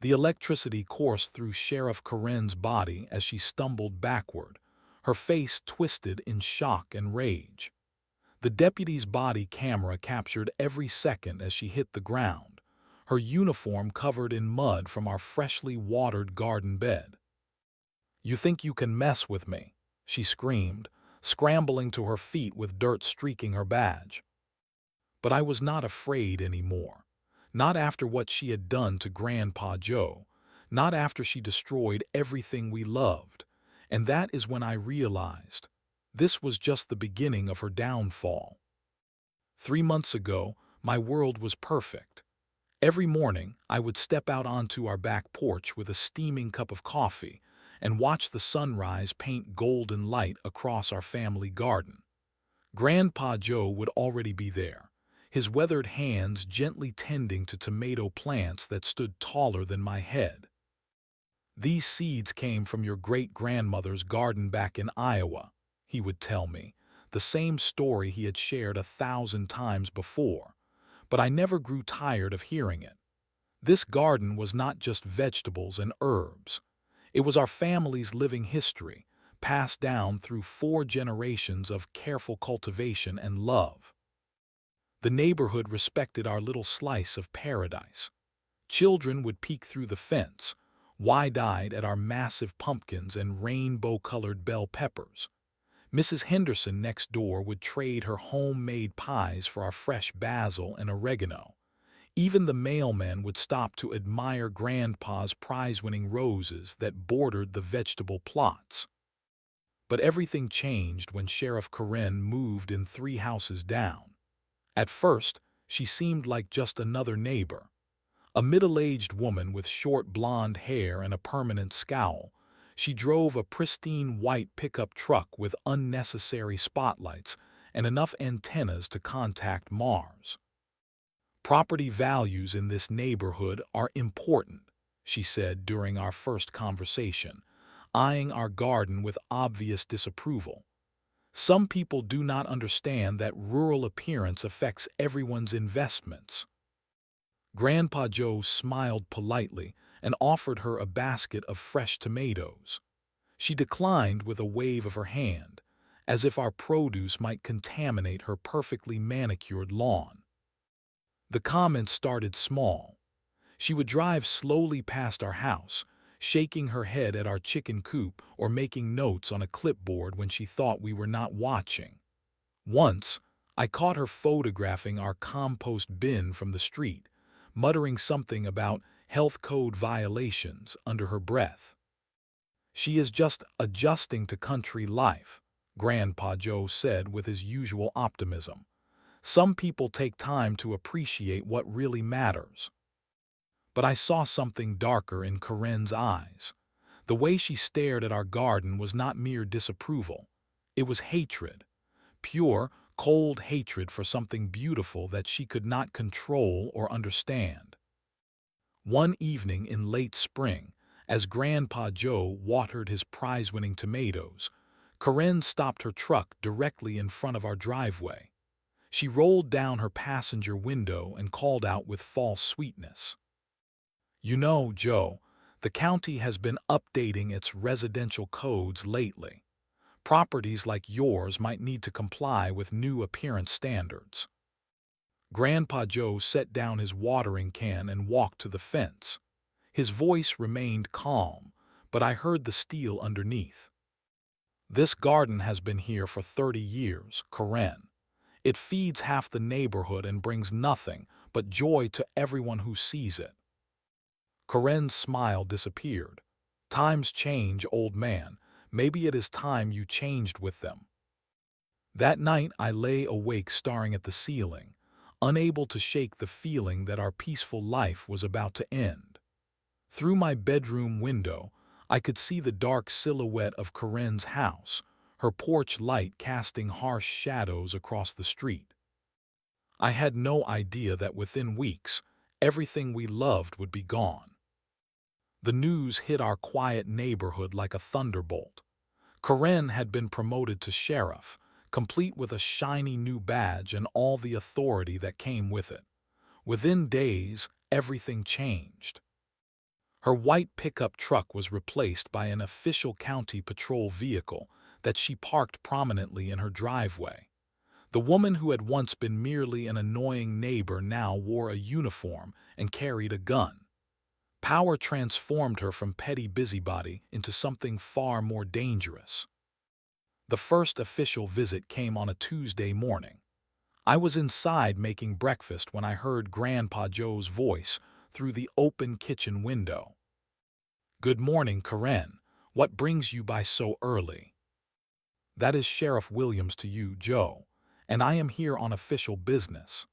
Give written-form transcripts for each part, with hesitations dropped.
The electricity coursed through Sheriff Karen's body as she stumbled backward, her face twisted in shock and rage. The deputy's body camera captured every second as she hit the ground, her uniform covered in mud from our freshly watered garden bed. "You think you can mess with me?" she screamed, scrambling to her feet with dirt streaking her badge. But I was not afraid anymore. Not after what she had done to Grandpa Joe. Not after she destroyed everything we loved. And that is when I realized this was just the beginning of her downfall. 3 months ago, my world was perfect. Every morning, I would step out onto our back porch with a steaming cup of coffee and watch the sunrise paint golden light across our family garden. Grandpa Joe would already be there, his weathered hands gently tending to tomato plants that stood taller than my head. "These seeds came from your great-grandmother's garden back in Iowa," he would tell me, the same story he had shared 1,000 times before, but I never grew tired of hearing it. This garden was not just vegetables and herbs. It was our family's living history, passed down through 4 generations of careful cultivation and love. The neighborhood respected our little slice of paradise. Children would peek through the fence, wide-eyed at our massive pumpkins and rainbow-colored bell peppers. Mrs. Henderson next door would trade her homemade pies for our fresh basil and oregano. Even the mailman would stop to admire Grandpa's prize-winning roses that bordered the vegetable plots. But everything changed when Sheriff Karen moved in 3 houses down. At first, she seemed like just another neighbor. A middle-aged woman with short blonde hair and a permanent scowl. She drove a pristine white pickup truck with unnecessary spotlights and enough antennas to contact Mars. "Property values in this neighborhood are important," she said during our first conversation, eyeing our garden with obvious disapproval. "Some people do not understand that rural appearance affects everyone's investments." Grandpa Joe smiled politely and offered her a basket of fresh tomatoes. She declined with a wave of her hand, as if our produce might contaminate her perfectly manicured lawn. The comments started small. She would drive slowly past our house, shaking her head at our chicken coop or making notes on a clipboard when she thought we were not watching. Once, I caught her photographing our compost bin from the street, muttering something about health code violations under her breath. "She is just adjusting to country life," Grandpa Joe said with his usual optimism. "Some people take time to appreciate what really matters." But I saw something darker in Karen's eyes. The way she stared at our garden was not mere disapproval. It was hatred. Pure, cold hatred for something beautiful that she could not control or understand. One evening in late spring, as Grandpa Joe watered his prize-winning tomatoes, Karen stopped her truck directly in front of our driveway. She rolled down her passenger window and called out with false sweetness, "You know, Joe, the county has been updating its residential codes lately. Properties like yours might need to comply with new appearance standards." Grandpa Joe set down his watering can and walked to the fence. His voice remained calm, but I heard the steel underneath. "This garden has been here for 30 years, Karen. It feeds half the neighborhood and brings nothing but joy to everyone who sees it." Karen's smile disappeared. "Times change, old man. Maybe it is time you changed with them." That night I lay awake staring at the ceiling, unable to shake the feeling that our peaceful life was about to end. Through my bedroom window, I could see the dark silhouette of Karen's house, her porch light casting harsh shadows across the street. I had no idea that within weeks, everything we loved would be gone. The news hit our quiet neighborhood like a thunderbolt. Karen had been promoted to sheriff, complete with a shiny new badge and all the authority that came with it. Within days, everything changed. Her white pickup truck was replaced by an official county patrol vehicle that she parked prominently in her driveway. The woman who had once been merely an annoying neighbor now wore a uniform and carried a gun. Power transformed her from petty busybody into something far more dangerous. The first official visit came on a Tuesday morning. I was inside making breakfast when I heard Grandpa Joe's voice through the open kitchen window. "Good morning, Karen. What brings you by so early?" "That is Sheriff Williams to you, Joe, and I am here on official business."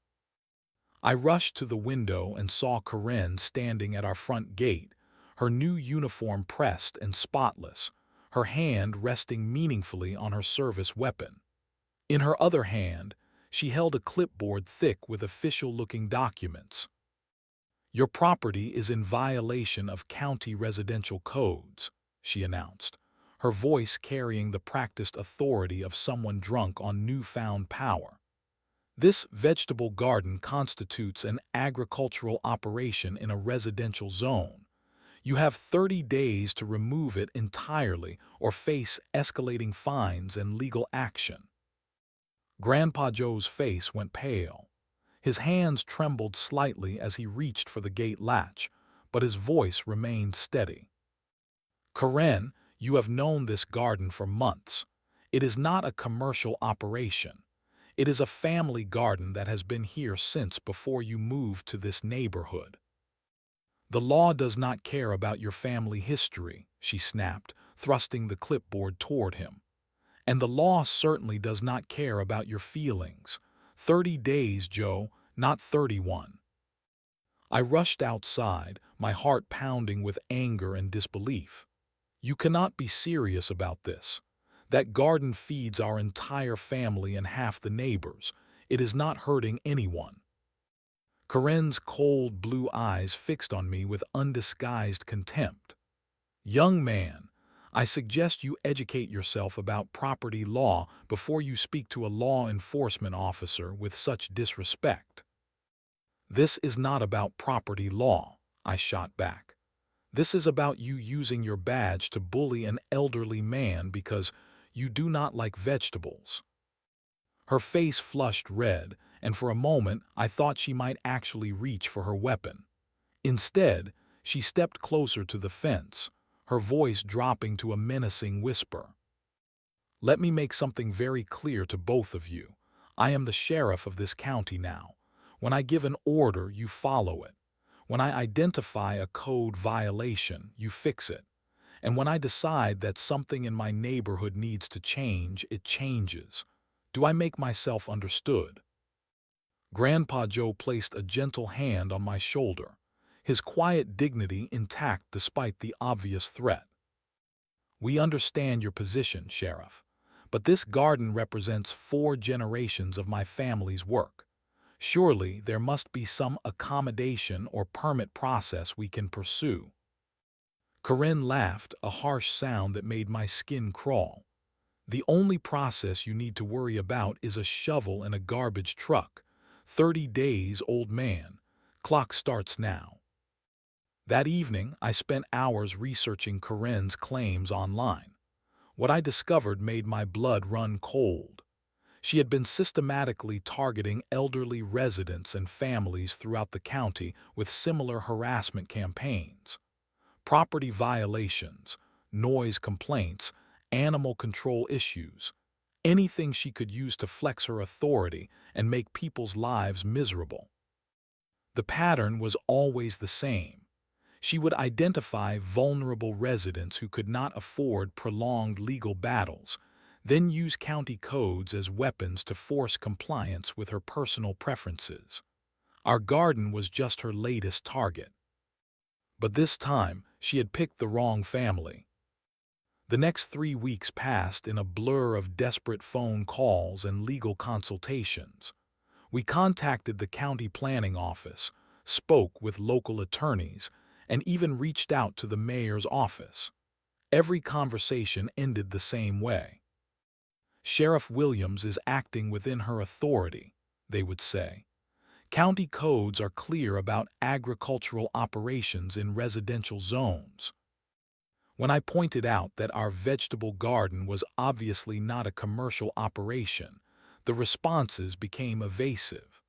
I rushed to the window and saw Karen standing at our front gate, her new uniform pressed and spotless, her hand resting meaningfully on her service weapon. In her other hand, she held a clipboard thick with official-looking documents. "Your property is in violation of county residential codes," she announced, her voice carrying the practiced authority of someone drunk on newfound power. "This vegetable garden constitutes an agricultural operation in a residential zone. You have 30 days to remove it entirely or face escalating fines and legal action." Grandpa Joe's face went pale. His hands trembled slightly as he reached for the gate latch, but his voice remained steady. "Karen, you have known this garden for months. It is not a commercial operation. It is a family garden that has been here since before you moved to this neighborhood." "The law does not care about your family history," she snapped, thrusting the clipboard toward him. "And the law certainly does not care about your feelings. 30 days, Joe, not 31. I rushed outside, my heart pounding with anger and disbelief. "You cannot be serious about this. That garden feeds our entire family and half the neighbors. It is not hurting anyone." Karen's cold blue eyes fixed on me with undisguised contempt. "Young man, I suggest you educate yourself about property law before you speak to a law enforcement officer with such disrespect." "This is not about property law," I shot back. "This is about you using your badge to bully an elderly man because you do not like vegetables." Her face flushed red, and for a moment I thought she might actually reach for her weapon. Instead, she stepped closer to the fence, her voice dropping to a menacing whisper. "Let me make something very clear to both of you. I am the sheriff of this county now. When I give an order, you follow it. When I identify a code violation, you fix it. And when I decide that something in my neighborhood needs to change, it changes. Do I make myself understood?" Grandpa Joe placed a gentle hand on my shoulder, his quiet dignity intact despite the obvious threat. "We understand your position, Sheriff, but this garden represents 4 generations of my family's work. Surely there must be some accommodation or permit process we can pursue." Karen laughed, a harsh sound that made my skin crawl. "The only process you need to worry about is a shovel and a garbage truck. 30 days, old man. Clock starts now." That evening, I spent hours researching Karen's claims online. What I discovered made my blood run cold. She had been systematically targeting elderly residents and families throughout the county with similar harassment campaigns. Property violations, noise complaints, animal control issues, anything she could use to flex her authority and make people's lives miserable. The pattern was always the same. She would identify vulnerable residents who could not afford prolonged legal battles, then use county codes as weapons to force compliance with her personal preferences. Our garden was just her latest target. But this time, she had picked the wrong family. The next 3 weeks passed in a blur of desperate phone calls and legal consultations. We contacted the county planning office, spoke with local attorneys, and even reached out to the mayor's office. Every conversation ended the same way. "Sheriff Williams is acting within her authority," they would say. County codes are clear about agricultural operations in residential zones. When I pointed out that our vegetable garden was obviously not a commercial operation, the responses became evasive.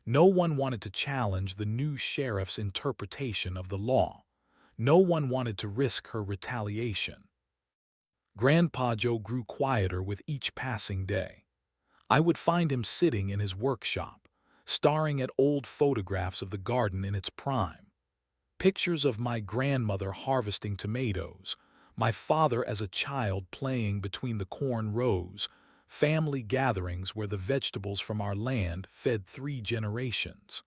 No one wanted to challenge the new sheriff's interpretation of the law. No one wanted to risk her retaliation. Grandpa Joe grew quieter with each passing day. I would find him sitting in his workshop, staring at old photographs of the garden in its prime. Pictures of my grandmother harvesting tomatoes, my father as a child playing between the corn rows, family gatherings where the vegetables from our land fed 3 generations.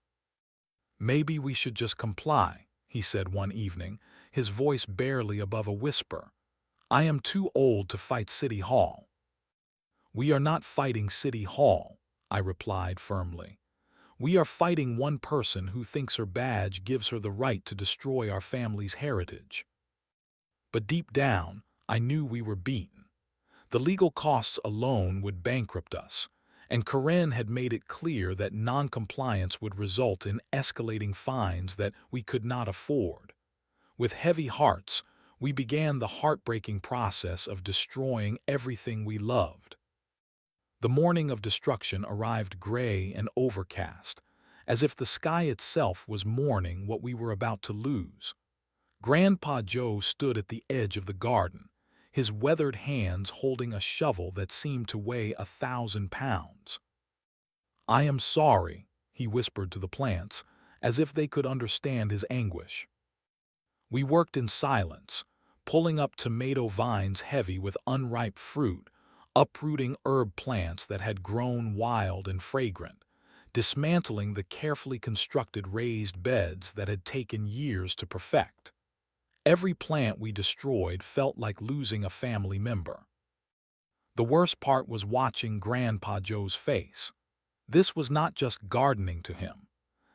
"Maybe we should just comply," he said one evening, his voice barely above a whisper. "I am too old to fight City Hall." "We are not fighting City Hall," I replied firmly. "We are fighting one person who thinks her badge gives her the right to destroy our family's heritage." But deep down, I knew we were beaten. The legal costs alone would bankrupt us, and Karen had made it clear that non-compliance would result in escalating fines that we could not afford. With heavy hearts, we began the heartbreaking process of destroying everything we loved. The morning of destruction arrived gray and overcast, as if the sky itself was mourning what we were about to lose. Grandpa Joe stood at the edge of the garden, his weathered hands holding a shovel that seemed to weigh 1,000 pounds. "I am sorry," he whispered to the plants, as if they could understand his anguish. We worked in silence, pulling up tomato vines heavy with unripe fruit, uprooting herb plants that had grown wild and fragrant, dismantling the carefully constructed raised beds that had taken years to perfect. Every plant we destroyed felt like losing a family member. The worst part was watching Grandpa Joe's face. This was not just gardening to him.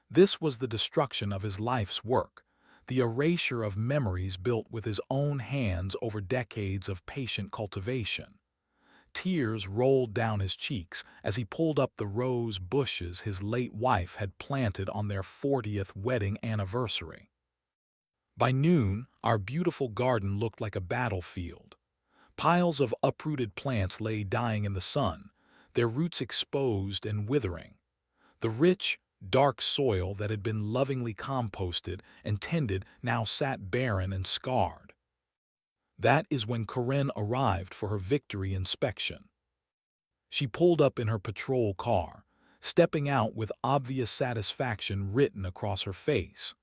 This was the destruction of his life's work, the erasure of memories built with his own hands over decades of patient cultivation. Tears rolled down his cheeks as he pulled up the rose bushes his late wife had planted on their 40th wedding anniversary. By noon, our beautiful garden looked like a battlefield. Piles of uprooted plants lay dying in the sun, their roots exposed and withering. The rich, dark soil that had been lovingly composted and tended now sat barren and scarred. That is when Karen arrived for her victory inspection. She pulled up in her patrol car, stepping out with obvious satisfaction written across her face.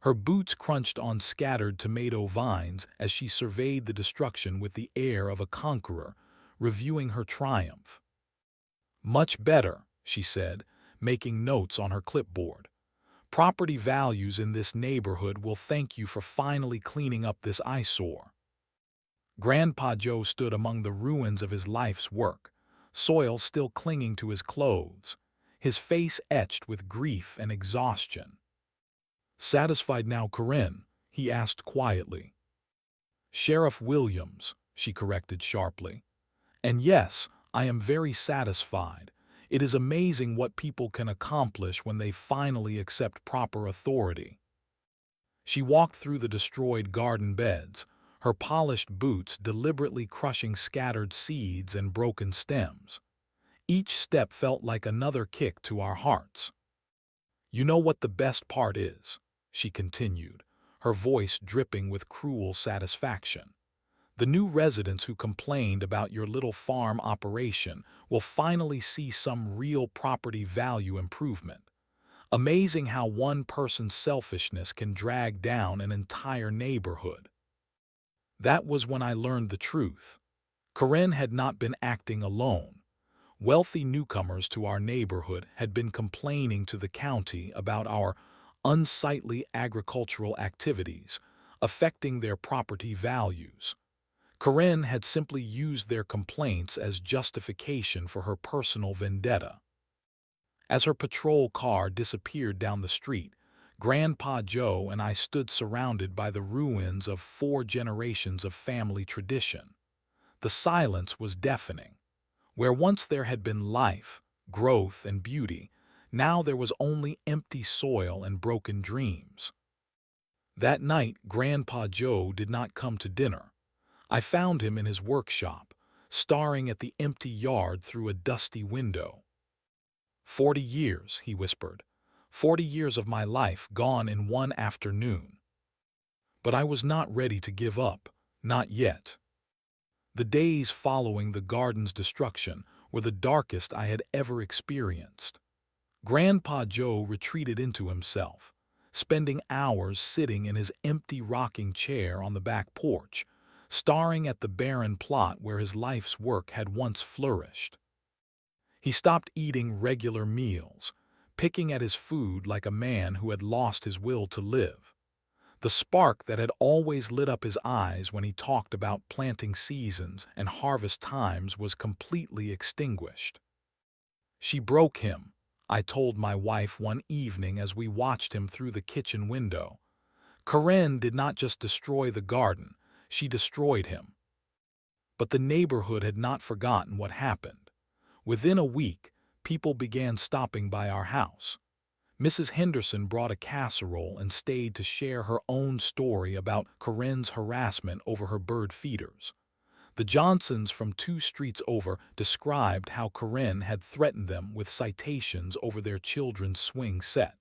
Her boots crunched on scattered tomato vines as she surveyed the destruction with the air of a conqueror, reviewing her triumph. "Much better," she said, making notes on her clipboard. "Property values in this neighborhood will thank you for finally cleaning up this eyesore." Grandpa Joe stood among the ruins of his life's work, soil still clinging to his clothes, his face etched with grief and exhaustion. "Satisfied now, Karen?" he asked quietly. "Sheriff Williams," she corrected sharply. "And yes, I am very satisfied. It is amazing what people can accomplish when they finally accept proper authority." She walked through the destroyed garden beds, her polished boots deliberately crushing scattered seeds and broken stems. Each step felt like another kick to our hearts. "You know what the best part is?" she continued, her voice dripping with cruel satisfaction. "The new residents who complained about your little farm operation will finally see some real property value improvement. Amazing how one person's selfishness can drag down an entire neighborhood." That was when I learned the truth. Karen had not been acting alone. Wealthy newcomers to our neighborhood had been complaining to the county about our unsightly agricultural activities, affecting their property values. Karen had simply used their complaints as justification for her personal vendetta. As her patrol car disappeared down the street, Grandpa Joe and I stood surrounded by the ruins of 4 generations of family tradition. The silence was deafening. Where once there had been life, growth, and beauty, Now there was only empty soil and broken dreams. That night, Grandpa Joe did not come to dinner. I found him in his workshop, staring at the empty yard through a dusty window. 40 years, he whispered. 40 years of my life gone in one afternoon. But I was not ready to give up, not yet. The days following the garden's destruction were the darkest I had ever experienced. Grandpa Joe retreated into himself, spending hours sitting in his empty rocking chair on the back porch, staring at the barren plot where his life's work had once flourished. He stopped eating regular meals, picking at his food like a man who had lost his will to live. The spark that had always lit up his eyes when he talked about planting seasons and harvest times was completely extinguished. She broke him, I told my wife one evening as we watched him through the kitchen window. Karen did not just destroy the garden, she destroyed him. But the neighborhood had not forgotten what happened. Within a week, people began stopping by our house. Mrs. Henderson brought a casserole and stayed to share her own story about Karen's harassment over her bird feeders. The Johnsons from 2 streets over described how Karen had threatened them with citations over their children's swing set.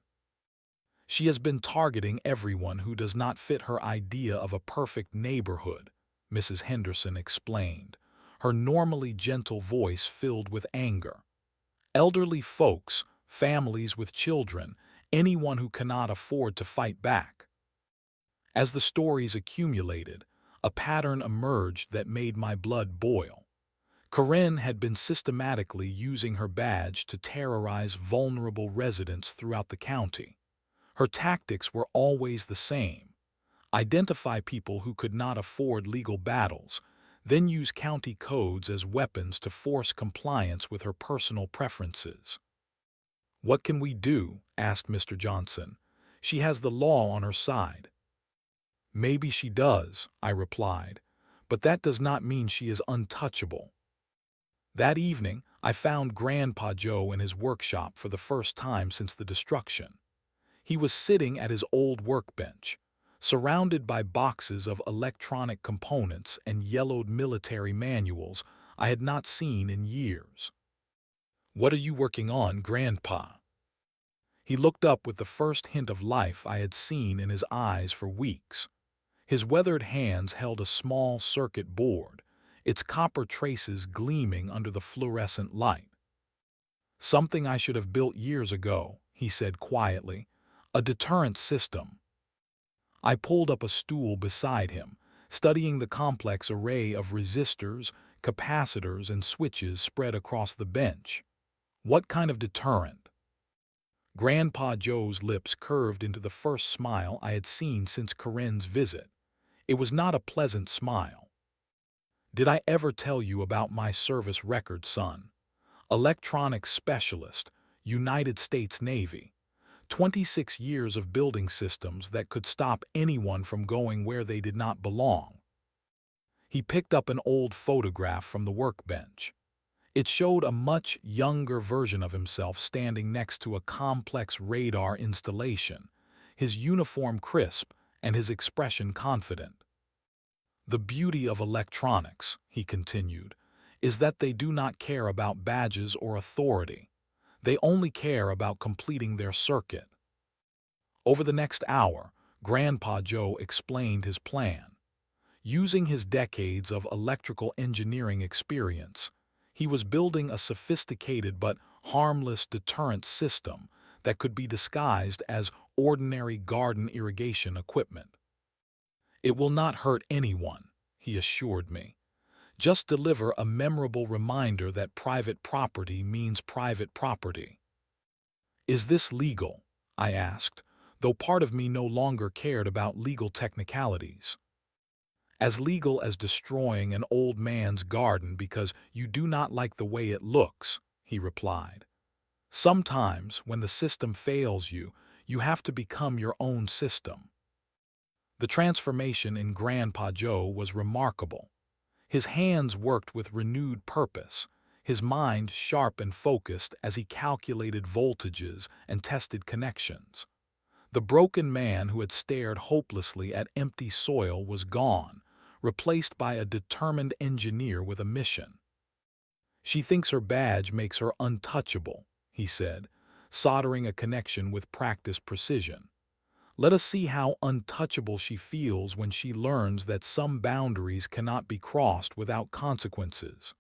She has been targeting everyone who does not fit her idea of a perfect neighborhood, Mrs. Henderson explained, her normally gentle voice filled with anger. Elderly folks, families with children, anyone who cannot afford to fight back. As the stories accumulated, a pattern emerged that made my blood boil. Karen had been systematically using her badge to terrorize vulnerable residents throughout the county. Her tactics were always the same: identify people who could not afford legal battles, then use county codes as weapons to force compliance with her personal preferences. "What can we do?" asked Mr. Johnson. "She has the law on her side." "Maybe she does," I replied, "but that does not mean she is untouchable." That evening, I found Grandpa Joe in his workshop for the first time since the destruction. He was sitting at his old workbench, surrounded by boxes of electronic components and yellowed military manuals I had not seen in years. "What are you working on, Grandpa?" He looked up with the first hint of life I had seen in his eyes for weeks. His weathered hands held a small circuit board, its copper traces gleaming under the fluorescent light. "Something I should have built years ago," he said quietly, "a deterrent system." I pulled up a stool beside him, studying the complex array of resistors, capacitors, and switches spread across the bench. "What kind of deterrent?" Grandpa Joe's lips curved into the first smile I had seen since Karen's visit. It was not a pleasant smile. "Did I ever tell you about my service record, son? Electronics specialist, United States Navy. 26 years of building systems that could stop anyone from going where they did not belong." He picked up an old photograph from the workbench. It showed a much younger version of himself standing next to a complex radar installation, his uniform crisp and his expression confident. "The beauty of electronics," he continued, "is that they do not care about badges or authority. They only care about completing their circuit." Over the next hour, Grandpa Joe explained his plan. Using his decades of electrical engineering experience, he was building a sophisticated but harmless deterrent system that could be disguised as ordinary garden irrigation equipment. "It will not hurt anyone," he assured me. "Just deliver a memorable reminder that private property means private property." "Is this legal?" I asked, though part of me no longer cared about legal technicalities. "As legal as destroying an old man's garden because you do not like the way it looks," he replied. "Sometimes, when the system fails you, you have to become your own system." The transformation in Grandpa Joe was remarkable. His hands worked with renewed purpose, his mind sharp and focused as he calculated voltages and tested connections. The broken man who had stared hopelessly at empty soil was gone, replaced by a determined engineer with a mission. "She thinks her badge makes her untouchable," he said, soldering a connection with practiced precision. "Let us see how untouchable she feels when she learns that some boundaries cannot be crossed without consequences."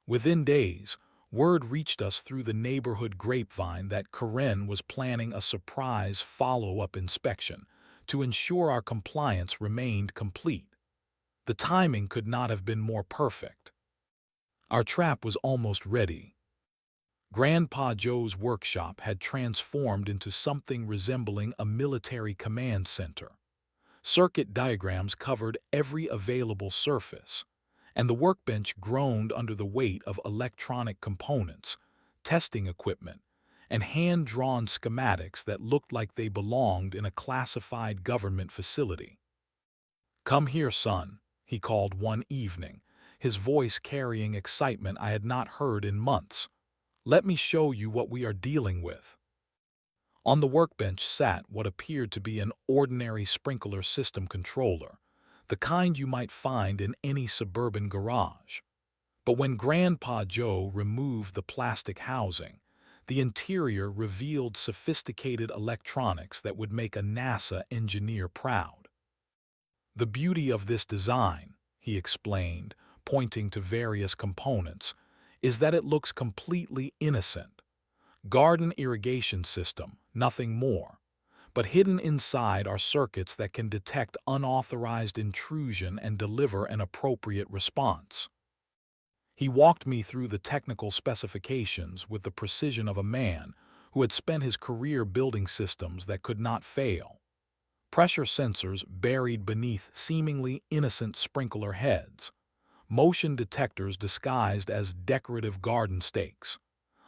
Within days, word reached us through the neighborhood grapevine that Karen was planning a surprise follow-up inspection to ensure our compliance remained complete. The timing could not have been more perfect. Our trap was almost ready. Grandpa Joe's workshop had transformed into something resembling a military command center. Circuit diagrams covered every available surface, and the workbench groaned under the weight of electronic components, testing equipment, and hand-drawn schematics that looked like they belonged in a classified government facility. "Come here, son," he called one evening, his voice carrying excitement I had not heard in months. "Let me show you what we are dealing with." On the workbench sat what appeared to be an ordinary sprinkler system controller, the kind you might find in any suburban garage. But when Grandpa Joe removed the plastic housing, the interior revealed sophisticated electronics that would make a NASA engineer proud. "The beauty of this design," he explained, pointing to various components, "is that it looks completely innocent. Garden irrigation system, nothing more. But hidden inside are circuits that can detect unauthorized intrusion and deliver an appropriate response." He walked me through the technical specifications with the precision of a man who had spent his career building systems that could not fail. Pressure sensors buried beneath seemingly innocent sprinkler heads, motion detectors disguised as decorative garden stakes,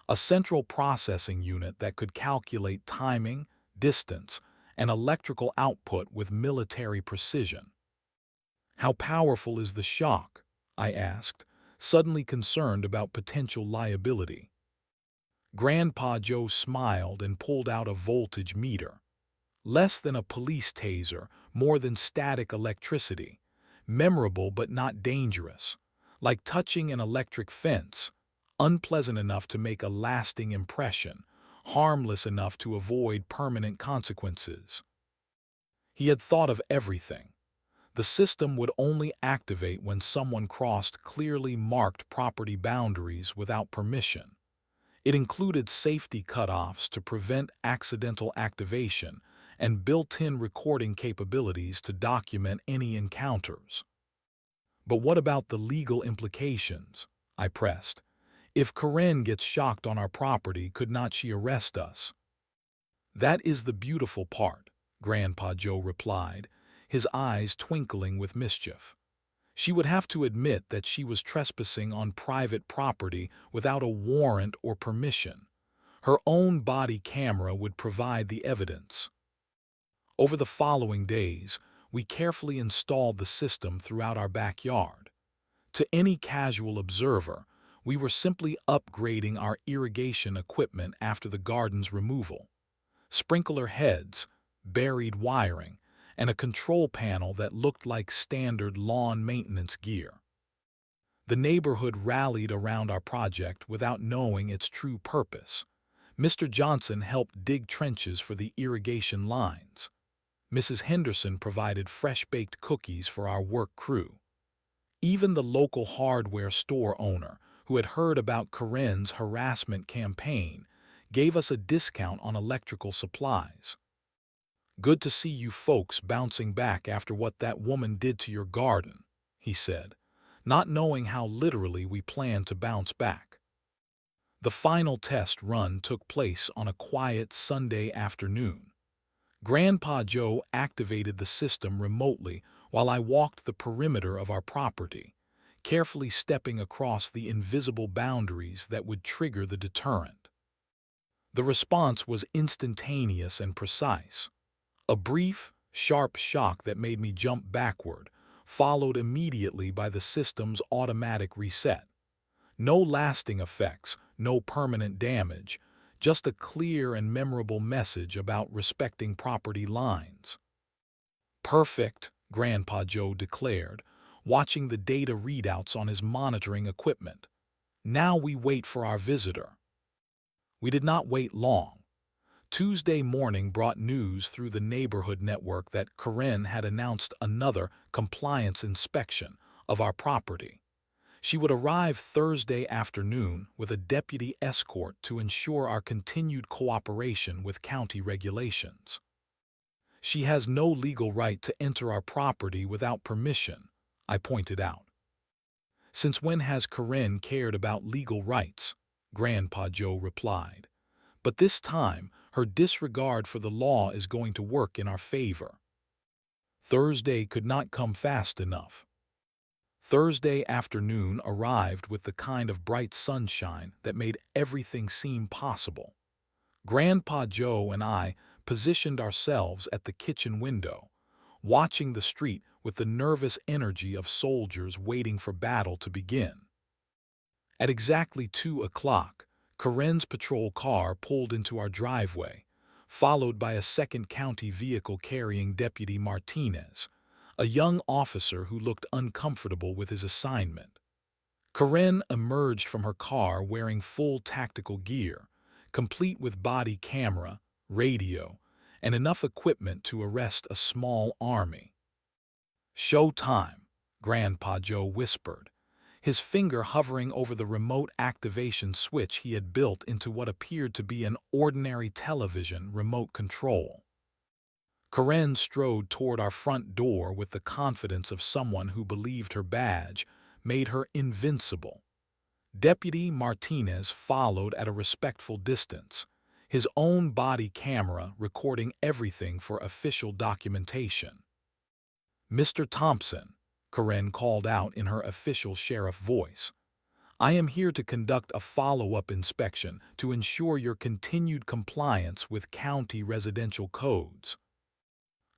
a central processing unit that could calculate timing, distance, and electrical output with military precision. "How powerful is the shock?" I asked, suddenly concerned about potential liability. Grandpa Joe smiled and pulled out a voltage meter. "Less than a police taser, more than static electricity. Memorable but not dangerous. Like touching an electric fence. Unpleasant enough to make a lasting impression, harmless enough to avoid permanent consequences." He had thought of everything. The system would only activate when someone crossed clearly marked property boundaries without permission. It included safety cutoffs to prevent accidental activation and built-in recording capabilities to document any encounters. "But what about the legal implications?" I pressed. "If Karen gets shocked on our property, could not she arrest us?" "That is the beautiful part," Grandpa Joe replied, his eyes twinkling with mischief. "She would have to admit that she was trespassing on private property without a warrant or permission. Her own body camera would provide the evidence." Over the following days, we carefully installed the system throughout our backyard. To any casual observer, we were simply upgrading our irrigation equipment after the garden's removal. Sprinkler heads, buried wiring, and a control panel that looked like standard lawn maintenance gear. The neighborhood rallied around our project without knowing its true purpose. Mr. Johnson helped dig trenches for the irrigation lines. Mrs. Henderson provided fresh-baked cookies for our work crew. Even the local hardware store owner, who had heard about Karen's harassment campaign, gave us a discount on electrical supplies. "Good to see you folks bouncing back after what that woman did to your garden," he said, not knowing how literally we planned to bounce back. The final test run took place on a quiet Sunday afternoon. Grandpa Joe activated the system remotely while I walked the perimeter of our property, carefully stepping across the invisible boundaries that would trigger the deterrent. The response was instantaneous and precise. A brief, sharp shock that made me jump backward, followed immediately by the system's automatic reset. No lasting effects, no permanent damage, just a clear and memorable message about respecting property lines. Perfect, Grandpa Joe declared, watching the data readouts on his monitoring equipment. Now we wait for our visitor. We did not wait long. Tuesday morning brought news through the neighborhood network that Karen had announced another compliance inspection of our property. She would arrive Thursday afternoon with a deputy escort to ensure our continued cooperation with county regulations. She has no legal right to enter our property without permission, I pointed out. Since when has Karen cared about legal rights? Grandpa Joe replied. But this time, her disregard for the law is going to work in our favor. Thursday could not come fast enough. Thursday afternoon arrived with the kind of bright sunshine that made everything seem possible. Grandpa Joe and I positioned ourselves at the kitchen window, watching the street with the nervous energy of soldiers waiting for battle to begin. At exactly 2 o'clock, Karen's patrol car pulled into our driveway, followed by a second county vehicle carrying Deputy Martinez, a young officer who looked uncomfortable with his assignment. Karen emerged from her car wearing full tactical gear, complete with body camera, radio, and enough equipment to arrest a small army. "Show time," Grandpa Joe whispered, his finger hovering over the remote activation switch he had built into what appeared to be an ordinary television remote control. Karen strode toward our front door with the confidence of someone who believed her badge made her invincible. Deputy Martinez followed at a respectful distance, his own body camera recording everything for official documentation. "Mr. Thompson," Karen called out in her official sheriff voice, "I am here to conduct a follow-up inspection to ensure your continued compliance with county residential codes."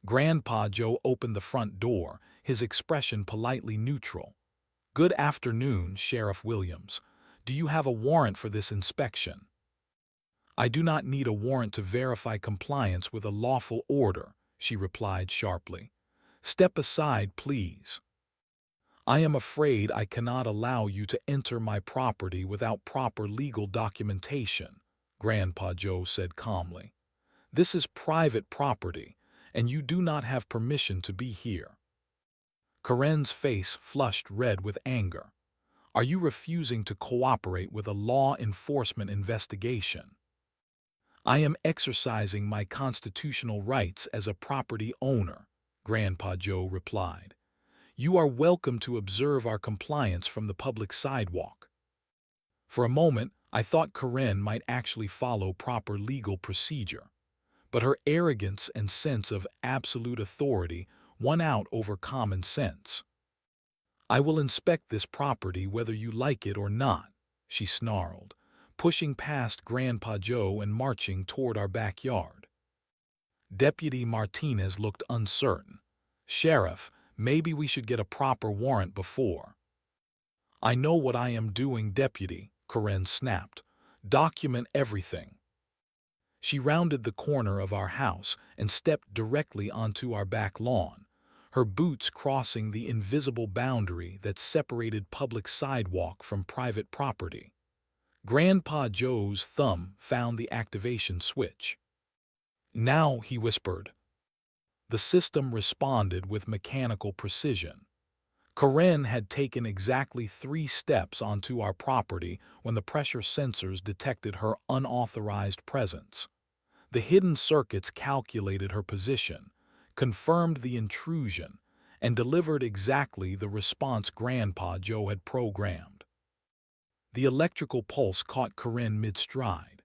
Grandpa Joe opened the front door, his expression politely neutral. "Good afternoon, Sheriff Williams. Do you have a warrant for this inspection?" "I do not need a warrant to verify compliance with a lawful order," she replied sharply. "Step aside, please." "I am afraid I cannot allow you to enter my property without proper legal documentation," Grandpa Joe said calmly. "This is private property, and you do not have permission to be here." Karen's face flushed red with anger. "Are you refusing to cooperate with a law enforcement investigation?" "I am exercising my constitutional rights as a property owner," Grandpa Joe replied. "You are welcome to observe our compliance from the public sidewalk." For a moment, I thought Karen might actually follow proper legal procedure, but her arrogance and sense of absolute authority won out over common sense. "I will inspect this property whether you like it or not," she snarled, pushing past Grandpa Joe and marching toward our backyard. Deputy Martinez looked uncertain. "Sheriff, maybe we should get a proper warrant before." "I know what I am doing, Deputy," Karen snapped. "Document everything." She rounded the corner of our house and stepped directly onto our back lawn, her boots crossing the invisible boundary that separated public sidewalk from private property. Grandpa Joe's thumb found the activation switch. "Now," he whispered. The system responded with mechanical precision. Karen had taken exactly 3 steps onto our property when the pressure sensors detected her unauthorized presence. The hidden circuits calculated her position, confirmed the intrusion, and delivered exactly the response Grandpa Joe had programmed. The electrical pulse caught Karen mid-stride.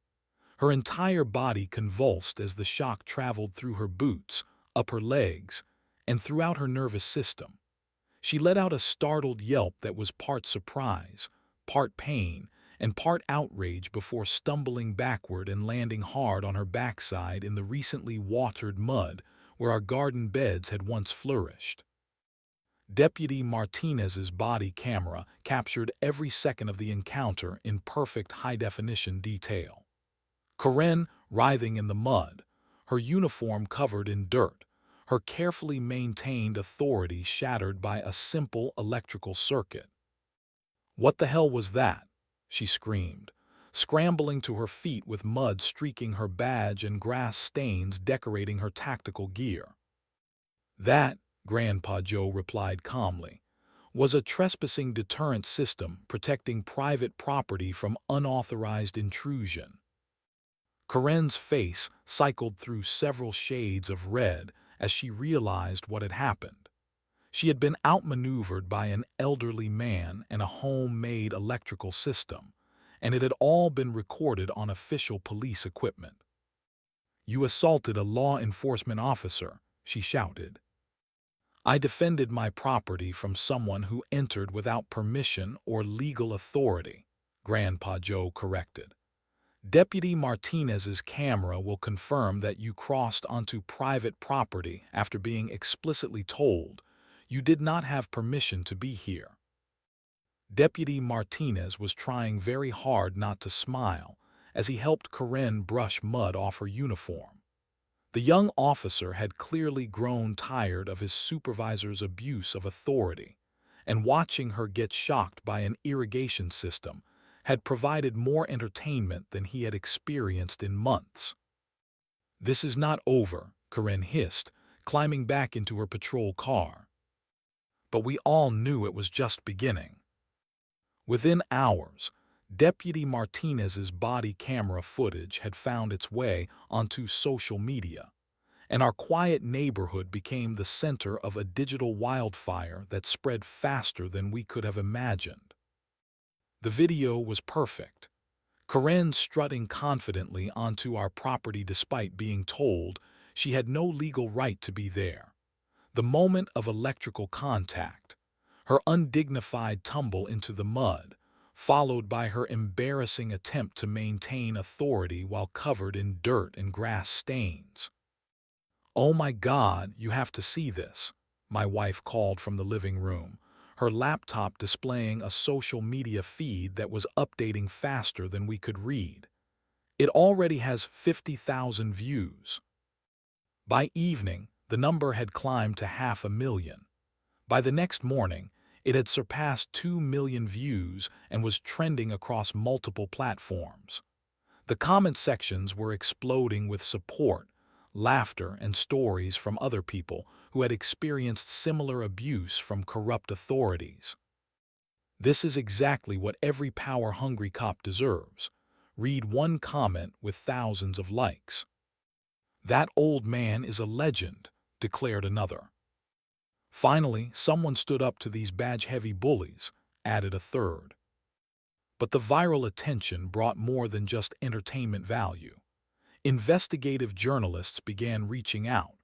Her entire body convulsed as the shock traveled through her boots, up her legs, and throughout her nervous system. She let out a startled yelp that was part surprise, part pain, and part outrage before stumbling backward and landing hard on her backside in the recently watered mud where our garden beds had once flourished. Deputy Martinez's body camera captured every second of the encounter in perfect high-definition detail. Karen writhing in the mud, her uniform covered in dirt, her carefully maintained authority shattered by a simple electrical circuit. "What the hell was that?" she screamed, scrambling to her feet with mud streaking her badge and grass stains decorating her tactical gear. "That," Grandpa Joe replied calmly, "was a trespassing deterrent system protecting private property from unauthorized intrusion." Karen's face cycled through several shades of red as she realized what had happened. She had been outmaneuvered by an elderly man and a homemade electrical system, and it had all been recorded on official police equipment. "You assaulted a law enforcement officer," she shouted. "I defended my property from someone who entered without permission or legal authority," Grandpa Joe corrected. "Deputy Martinez's camera will confirm that you crossed onto private property after being explicitly told you did not have permission to be here." Deputy Martinez was trying very hard not to smile as he helped Karen brush mud off her uniform. The young officer had clearly grown tired of his supervisor's abuse of authority, and watching her get shocked by an irrigation system had provided more entertainment than he had experienced in months. "This is not over," Karen hissed, climbing back into her patrol car. "But we all knew it was just beginning." Within hours, Deputy Martinez's body camera footage had found its way onto social media, and our quiet neighborhood became the center of a digital wildfire that spread faster than we could have imagined. The video was perfect. Karen strutting confidently onto our property despite being told she had no legal right to be there. The moment of electrical contact, her undignified tumble into the mud, followed by her embarrassing attempt to maintain authority while covered in dirt and grass stains. "Oh my God, you have to see this," my wife called from the living room, her laptop displaying a social media feed that was updating faster than we could read. "It already has 50,000 views." By evening, the number had climbed to 500,000. By the next morning, it had surpassed 2 million views and was trending across multiple platforms. The comment sections were exploding with support, laughter, and stories from other people who had experienced similar abuse from corrupt authorities. "This is exactly what every power-hungry cop deserves," read one comment with thousands of likes. "That old man is a legend," declared another. "Finally, someone stood up to these badge-heavy bullies," added a third. But the viral attention brought more than just entertainment value. Investigative journalists began reaching out,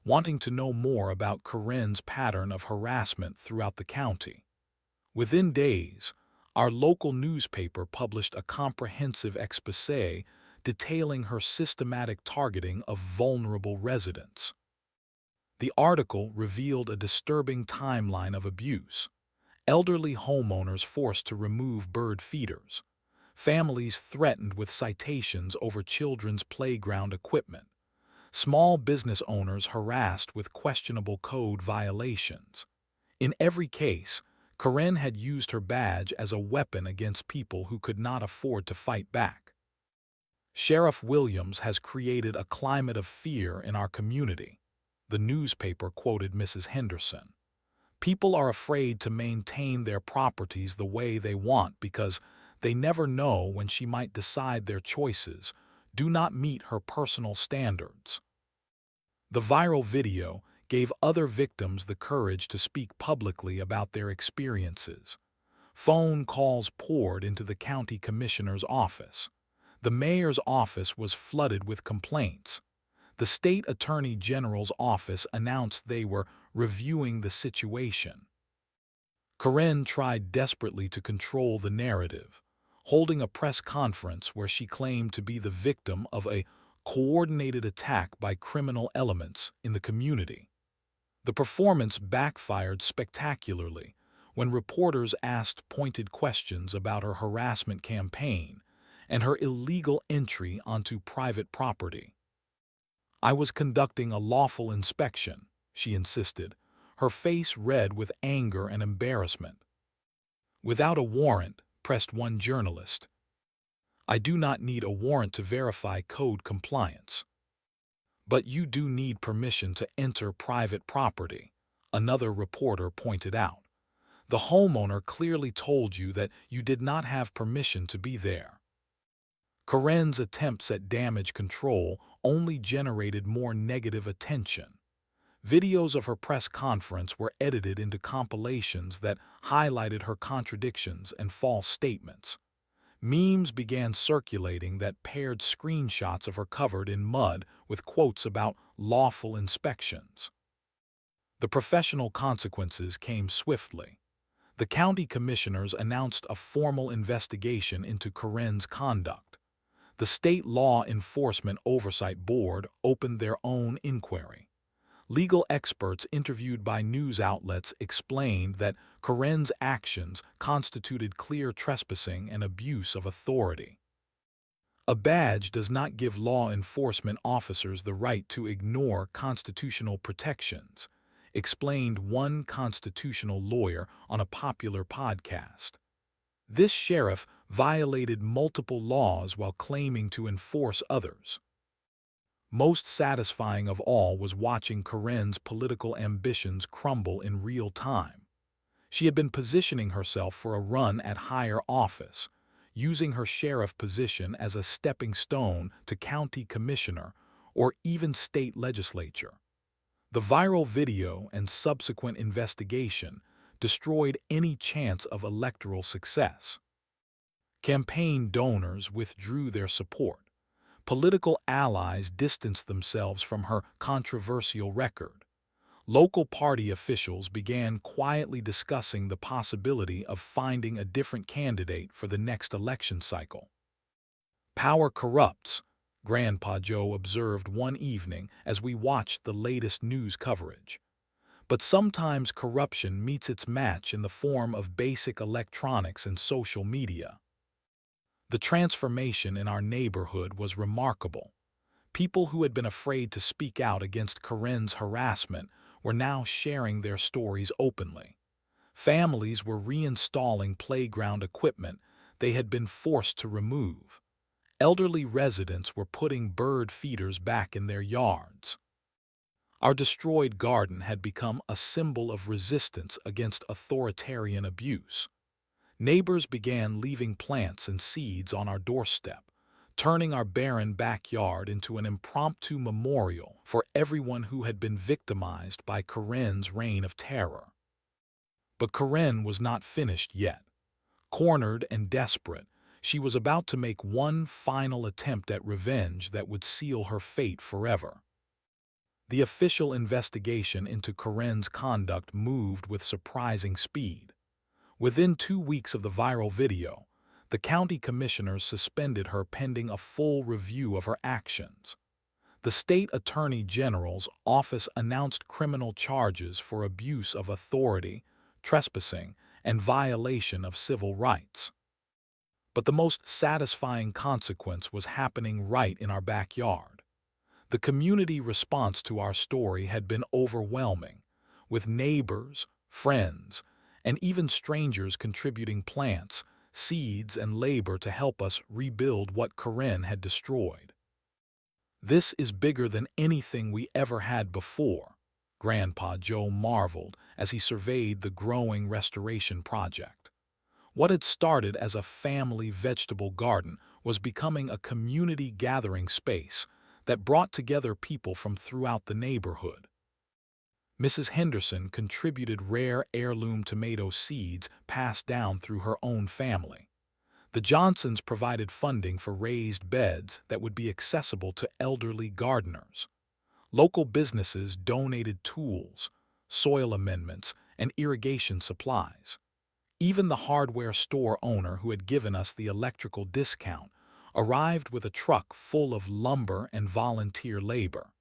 wanting to know more about Karen's pattern of harassment throughout the county. Within days, our local newspaper published a comprehensive exposé detailing her systematic targeting of vulnerable residents. The article revealed a disturbing timeline of abuse: elderly homeowners forced to remove bird feeders, families threatened with citations over children's playground equipment, small business owners harassed with questionable code violations. In every case, Karen had used her badge as a weapon against people who could not afford to fight back. "Sheriff Williams has created a climate of fear in our community," the newspaper quoted Mrs. Henderson. "People are afraid to maintain their properties the way they want because they never know when she might decide their choices do not meet her personal standards." The viral video gave other victims the courage to speak publicly about their experiences. Phone calls poured into the county commissioner's office. The mayor's office was flooded with complaints. The state attorney general's office announced they were reviewing the situation. Karen tried desperately to control the narrative, holding a press conference where she claimed to be the victim of a coordinated attack by criminal elements in the community. The performance backfired spectacularly when reporters asked pointed questions about her harassment campaign and her illegal entry onto private property. "I was conducting a lawful inspection," she insisted, her face red with anger and embarrassment. "Without a warrant," pressed one journalist. "I do not need a warrant to verify code compliance." "But you do need permission to enter private property," another reporter pointed out. "The homeowner clearly told you that you did not have permission to be there." Karen's attempts at damage control only generated more negative attention. Videos of her press conference were edited into compilations that highlighted her contradictions and false statements. Memes began circulating that paired screenshots of her covered in mud with quotes about lawful inspections. The professional consequences came swiftly. The county commissioners announced a formal investigation into Karen's conduct. The State Law Enforcement Oversight Board opened their own inquiry. Legal experts interviewed by news outlets explained that Karen's actions constituted clear trespassing and abuse of authority. "A badge does not give law enforcement officers the right to ignore constitutional protections," explained one constitutional lawyer on a popular podcast. "This sheriff violated multiple laws while claiming to enforce others." Most satisfying of all was watching Karen's political ambitions crumble in real time. She had been positioning herself for a run at higher office, using her sheriff position as a stepping stone to county commissioner or even state legislature. The viral video and subsequent investigation destroyed any chance of electoral success. Campaign donors withdrew their support. Political allies distanced themselves from her controversial record. Local party officials began quietly discussing the possibility of finding a different candidate for the next election cycle. "Power corrupts," Grandpa Joe observed one evening as we watched the latest news coverage. "But sometimes corruption meets its match in the form of basic electronics and social media." The transformation in our neighborhood was remarkable. People who had been afraid to speak out against Karen's harassment were now sharing their stories openly. Families were reinstalling playground equipment they had been forced to remove. Elderly residents were putting bird feeders back in their yards. Our destroyed garden had become a symbol of resistance against authoritarian abuse. Neighbors began leaving plants and seeds on our doorstep, turning our barren backyard into an impromptu memorial for everyone who had been victimized by Karen's reign of terror. But Karen was not finished yet. Cornered and desperate, she was about to make one final attempt at revenge that would seal her fate forever. The official investigation into Karen's conduct moved with surprising speed. Within 2 weeks of the viral video, the county commissioners suspended her pending a full review of her actions. The state attorney general's office announced criminal charges for abuse of authority, trespassing, and violation of civil rights. But the most satisfying consequence was happening right in our backyard. The community response to our story had been overwhelming, with neighbors, friends, and even strangers contributing plants, seeds, and labor to help us rebuild what Karen had destroyed. "This is bigger than anything we ever had before," Grandpa Joe marveled as he surveyed the growing restoration project. What had started as a family vegetable garden was becoming a community gathering space that brought together people from throughout the neighborhood. Mrs. Henderson contributed rare heirloom tomato seeds passed down through her own family. The Johnsons provided funding for raised beds that would be accessible to elderly gardeners. Local businesses donated tools, soil amendments, and irrigation supplies. Even the hardware store owner who had given us the electrical discount arrived with a truck full of lumber and volunteer labor.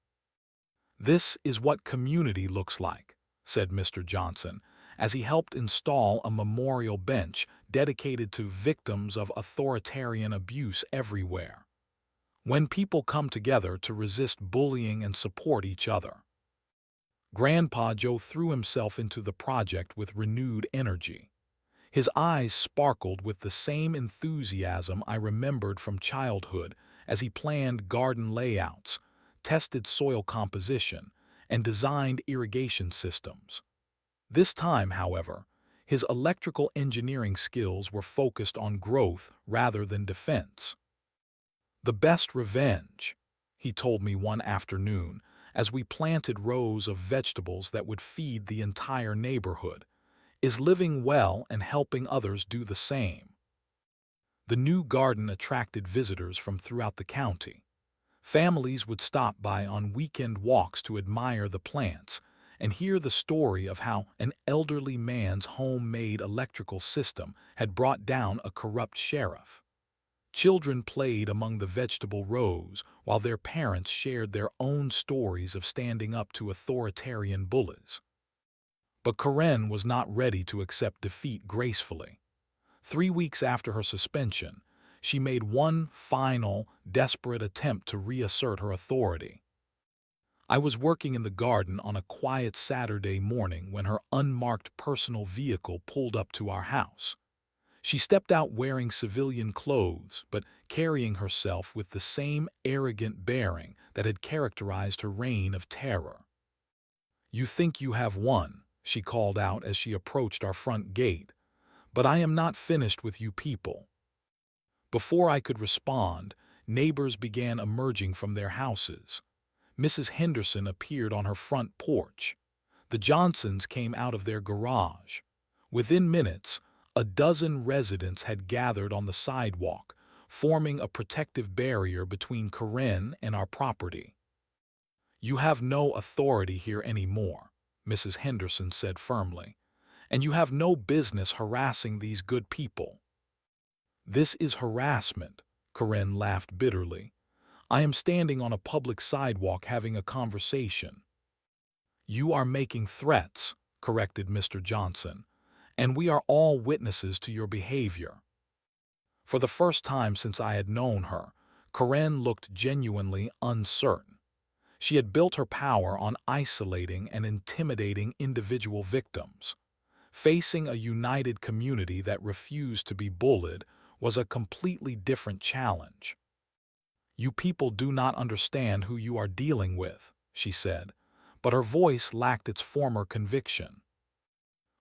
"This is what community looks like," said Mr. Johnson, as he helped install a memorial bench dedicated to victims of authoritarian abuse everywhere. When people come together to resist bullying and support each other. Grandpa Joe threw himself into the project with renewed energy. His eyes sparkled with the same enthusiasm I remembered from childhood as he planned garden layouts, tested soil composition, and designed irrigation systems. This time, however, his electrical engineering skills were focused on growth rather than defense. "The best revenge," he told me one afternoon as we planted rows of vegetables that would feed the entire neighborhood, "is living well and helping others do the same." The new garden attracted visitors from throughout the county. Families would stop by on weekend walks to admire the plants and hear the story of how an elderly man's homemade electrical system had brought down a corrupt sheriff. Children played among the vegetable rows while their parents shared their own stories of standing up to authoritarian bullies. But Karen was not ready to accept defeat gracefully. 3 weeks after her suspension, she made one final, desperate attempt to reassert her authority. I was working in the garden on a quiet Saturday morning when her unmarked personal vehicle pulled up to our house. She stepped out wearing civilian clothes, but carrying herself with the same arrogant bearing that had characterized her reign of terror. "You think you have won," she called out as she approached our front gate, "but I am not finished with you people." Before I could respond, neighbors began emerging from their houses. Mrs. Henderson appeared on her front porch. The Johnsons came out of their garage. Within minutes, a dozen residents had gathered on the sidewalk, forming a protective barrier between Karen and our property. "You have no authority here anymore," Mrs. Henderson said firmly, "and you have no business harassing these good people." "This is harassment," Karen laughed bitterly. "I am standing on a public sidewalk having a conversation." "You are making threats," corrected Mr. Johnson, "and we are all witnesses to your behavior." For the first time since I had known her, Karen looked genuinely uncertain. She had built her power on isolating and intimidating individual victims. Facing a united community that refused to be bullied was a completely different challenge. "You people do not understand who you are dealing with," she said, but her voice lacked its former conviction.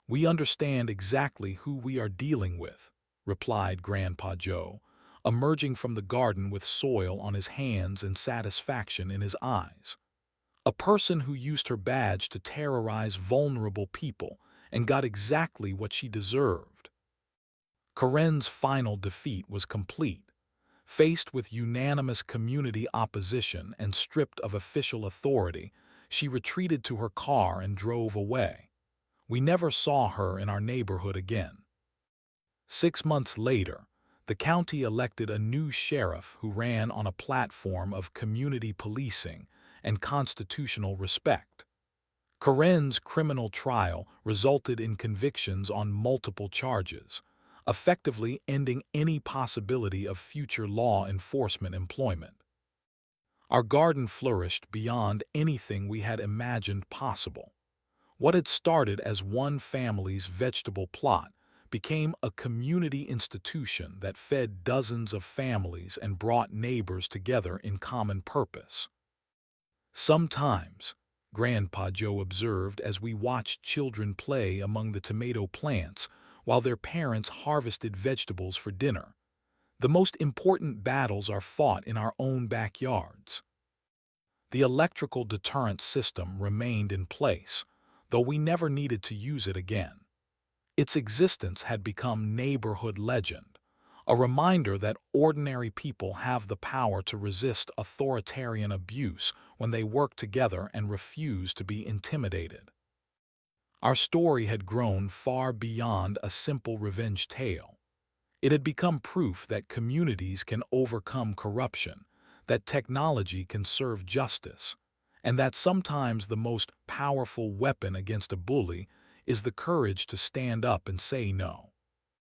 "We understand exactly who we are dealing with," replied Grandpa Joe, emerging from the garden with soil on his hands and satisfaction in his eyes. "A person who used her badge to terrorize vulnerable people and got exactly what she deserved." Karen's final defeat was complete. Faced with unanimous community opposition and stripped of official authority, she retreated to her car and drove away. We never saw her in our neighborhood again. 6 months later, the county elected a new sheriff who ran on a platform of community policing and constitutional respect. Karen's criminal trial resulted in convictions on multiple charges, effectively ending any possibility of future law enforcement employment. Our garden flourished beyond anything we had imagined possible. What had started as one family's vegetable plot became a community institution that fed dozens of families and brought neighbors together in common purpose. "Sometimes," Grandpa Joe observed as we watched children play among the tomato plants while their parents harvested vegetables for dinner, "the most important battles are fought in our own backyards." The electrical deterrent system remained in place, though we never needed to use it again. Its existence had become neighborhood legend, a reminder that ordinary people have the power to resist authoritarian abuse when they work together and refuse to be intimidated. Our story had grown far beyond a simple revenge tale. It had become proof that communities can overcome corruption, that technology can serve justice, and that sometimes the most powerful weapon against a bully is the courage to stand up and say no.